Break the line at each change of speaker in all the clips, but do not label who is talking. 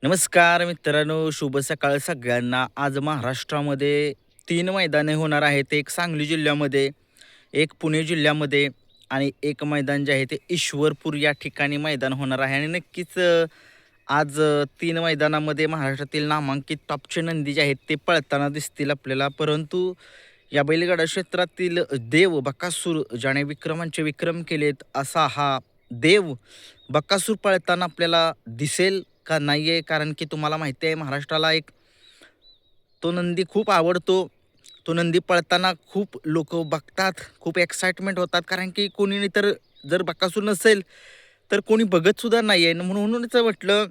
नमस्कार मित्रांनो, शुभ सकाळ सगळ्यांना. आज महाराष्ट्रामध्ये 3 मैदाने होणार आहेत. एक सांगली जिल्ह्यामध्ये, एक पुणे जिल्ह्यामध्ये आणि एक मैदान जे आहे ते ईश्वरपूर या ठिकाणी मैदान होणार आहे. आणि नक्कीच आज 3 मैदानामध्ये महाराष्ट्रातील नामांकित टॉपचे नंदी जे आहेत ते पळताना दिसतील आपल्याला. परंतु या बैलगाडा क्षेत्रातील देव बकासूर ज्याने विक्रमांचे विक्रम केलेत, असा हा देव बकासूर पळताना आपल्याला दिसेल का नाही आहे? कारण की तुम्हाला माहिती आहे महाराष्ट्राला एक तो नंदी खूप आवडतो. तो नंदी पळताना खूप लोकं बघतात, खूप एक्साइटमेंट होतात. कारण की कोणी तर जर बकासूर नसेल, तर कोणी बघतसुद्धा नाही आहे. म्हणूनच म्हटलं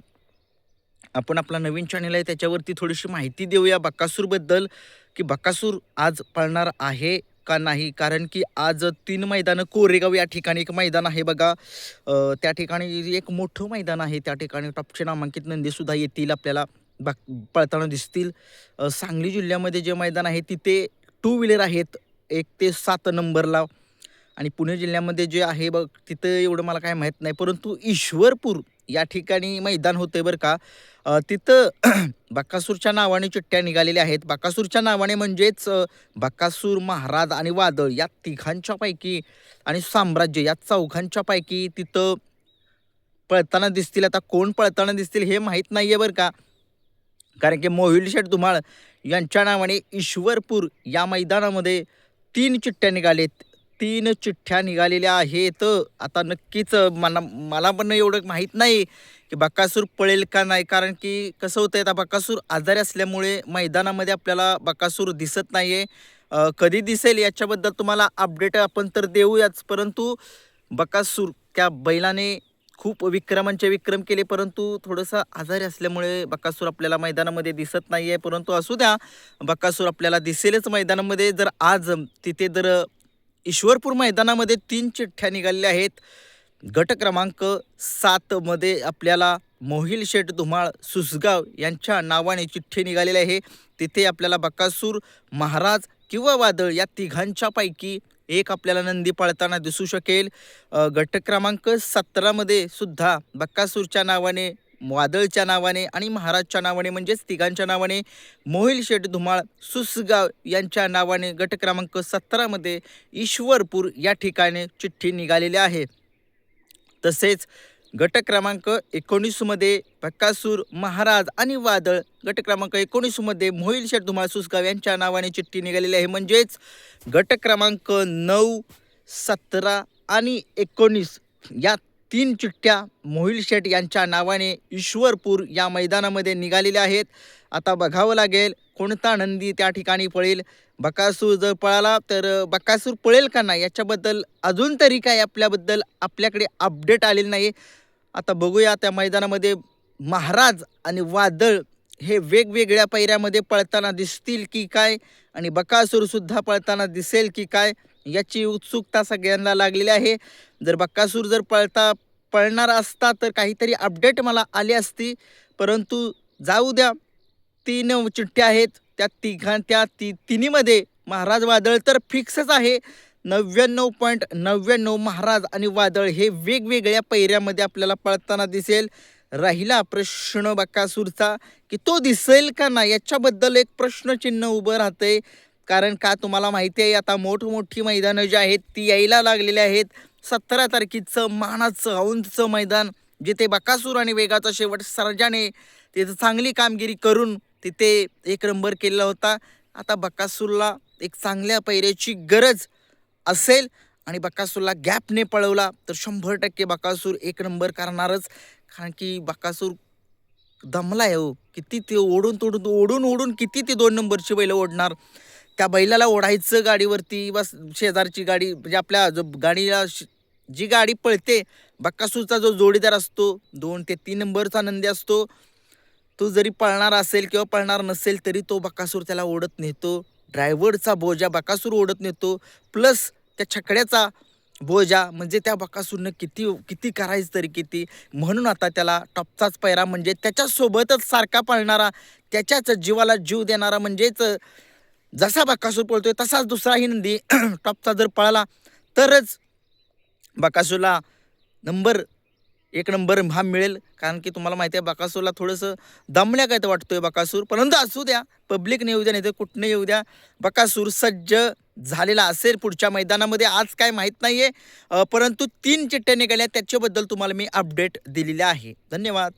आपण आपला नवीन चॅनल आहे त्याच्यावरती थोडीशी माहिती देऊया बकासूरबद्दल, की बकासूर आज पळणार आहे का नाही? कारण की आज 3 मैदानं कोरेगाव या ठिकाणी एक मैदान आहे बघा. त्या ठिकाणी एक मोठं मैदान आहे. त्या ठिकाणी टॉपचे नामांकित नंदीसुद्धा येतील आपल्याला बघ पळताना दिसतील. सांगली जिल्ह्यामध्ये जे मैदान आहे तिथे टू व्हीलर आहेत 1 ते 7 नंबरला. आणि पुणे जिल्ह्यामध्ये जे आहे बघ तिथं एवढं मला काय माहीत नाही. परंतु ईश्वरपूर या ठिकाणी मैदान होते बरं का. तिथं बकासूरच्या नावाने चिठ्ठ्या निघालेल्या आहेत. बकासूरच्या नावाने म्हणजेच बकासूर, महाराज आणि वादळ या तिघांच्या पैकी आणि साम्राज्य या चौघांच्या पैकी तिथं पळताना दिसतील. आता कोण पळताना दिसतील हे माहीत नाही आहे बरं का. कारण की मोहिल शेठ धुमाळ यांच्या नावाने ईश्वरपूर या मैदानामध्ये 3 चिठ्ठ्या निघालेत. 3 चिठ्ठ्या निघालेल्या आहेत. आता नक्कीच मला मला पण एवढं माहीत नाही की बकासूर पळेल का नाही. कारण की कसं होतंय आता बकासूर आजारी असल्यामुळे मैदानामध्ये आपल्याला बकासूर दिसत नाही आहे. कधी दिसेल याच्याबद्दल तुम्हाला अपडेट आपण तर देऊयाच. परंतु बकासूर त्या बैलाने खूप विक्रमांचे विक्रम केले, परंतु थोडंसं आजारी असल्यामुळे बकासूर आपल्याला मैदानामध्ये दिसत नाही आहे. परंतु असू द्या, बकासूर आपल्याला दिसेलच मैदानामध्ये. जर आज तिथे जर ईश्वरपूर मैदानामध्ये 3 चिठ्ठ्या निघालेल्या आहेत. गट क्रमांक 7 मध्ये आपल्याला मोहिल शेठ धुमाळ सुसगाव यांच्या नावाने चिठ्ठी निघालेली आहे. तिथे आपल्याला बकासूर, महाराज किंवा वादळ या तिघांच्या पैकी एक आपल्याला नंदी पळताना दिसू शकेल. गट क्रमांक 17 मध्ये सुद्धा बकासूरच्या नावाने, वादळच्या नावाने आणि महाराजच्या नावाने म्हणजेच तिघांच्या नावाने मोहिल शेठ धुमाळ सुसगाव यांच्या नावाने गट क्रमांक 17 मध्ये ईश्वरपूर या ठिकाणी चिठ्ठी निघालेली आहे. तसेच गट क्रमांक 19 मध्ये बकासूर, महाराज आणि वादळ, गट क्रमांक 19 मध्ये मोहिल शेठ धुमाळ सुसगाव यांच्या नावाने चिठ्ठी निघालेली आहे. म्हणजेच गट क्रमांक 9, 17 आणि 19 या 3 चिठ्ठ्या मोहिल शेठ यांच्या नावाने ईश्वरपूर या मैदानामध्ये निघालेल्या आहेत. आता बघावं लागेल कोणता नंदी त्या ठिकाणी पळेल. बकासूर जर पळाला तर बकासूर पळेल का नाही याच्याबद्दल अजून तरी काय आपल्याकडे अपडेट आलेलं नाही. आता बघूया त्या मैदानामध्ये महाराज आणि वादळ हे वेगवेगळ्या पैऱ्यामध्ये पळताना दिसतील की काय, आणि बकासूरसुद्धा पळताना दिसेल की काय, याची उत्सुकता सगळ्यांना लागलेली आहे. जर बकासूर जर पळणार असता तर काहीतरी अपडेट मला आली असती. परंतु जाऊ द्या, 3 चिठ्ठ्या आहेत. त्या तिन्हीमध्ये महाराज, वादळ तर फिक्सच आहे. 99.99 महाराज आणि वादळ हे वेगवेगळ्या पैऱ्यामध्ये आपल्याला पळताना दिसेल. राहिला प्रश्न बकासूरचा की तो दिसेल का नाही याच्याबद्दल एक प्रश्नचिन्ह उभं राहतंय. कारण का तुम्हाला माहिती आहे आता मोठमोठी मैदानं जी आहेत ती यायला लागलेली आहेत. 17 तारखेचं मानाचं औंधचं मैदान जिथे बकासूर आणि वेगाचा शेवट सर्जाने तिथं चांगली कामगिरी करून तिथे 1 नंबर केलेला होता. आता बकासूरला एक चांगल्या पैऱ्याची गरज असेल आणि बकासूरला गॅपने पळवला तर 100% बकासूर 1 नंबर करणारच. कारण की बकासूर दमलाय हो. किती ते ओढून किती ते 2 नंबरची बैलं ओढणार. त्या बैलाला ओढायचं गाडीवरती, बस शेजारची गाडी म्हणजे आपल्या जो गाडीला जी गाडी पळते, बकासूरचा जो जोडीदार असतो 2 ते 3 नंबरचा नंदी असतो, तो जरी पळणार असेल किंवा पळणार नसेल तरी तो बकासूर त्याला ओढत नेतो. ड्रायव्हरचा बोजा बकासूर ओढत नेतो, प्लस त्या छकड्याचा बोजा, म्हणजे त्या बकासूरनं किती किती करायचं तरी किती. म्हणून आता त्याला टॉपचाच पैरा म्हणजे त्याच्यासोबतच सारखा पळणारा, त्याच्याच जीवाला जीव देणारा, म्हणजेच जसा बकासूर पळतोय तसाच दुसराही नंदी टॉपचा जर पळाला तरच बकासूरला नंबर एक नंबर हा मिळेल, कारण की तुम्हाला माहिती आहे बकासूरला थोडंसं दमल्या काय तर वाटतोय बकासूर, परंतु असू द्या, पब्लिकने येऊ द्या नाही तर कुठनं येऊ द्या, बकासूर सज्ज झालेला असेल पुढच्या मैदानामध्ये. आज काय माहीत नाही आहे, परंतु 3 चिठ्ठ्या निघाल्या त्याच्याबद्दल तुम्हाला मी अपडेट दिलेली आहे. धन्यवाद.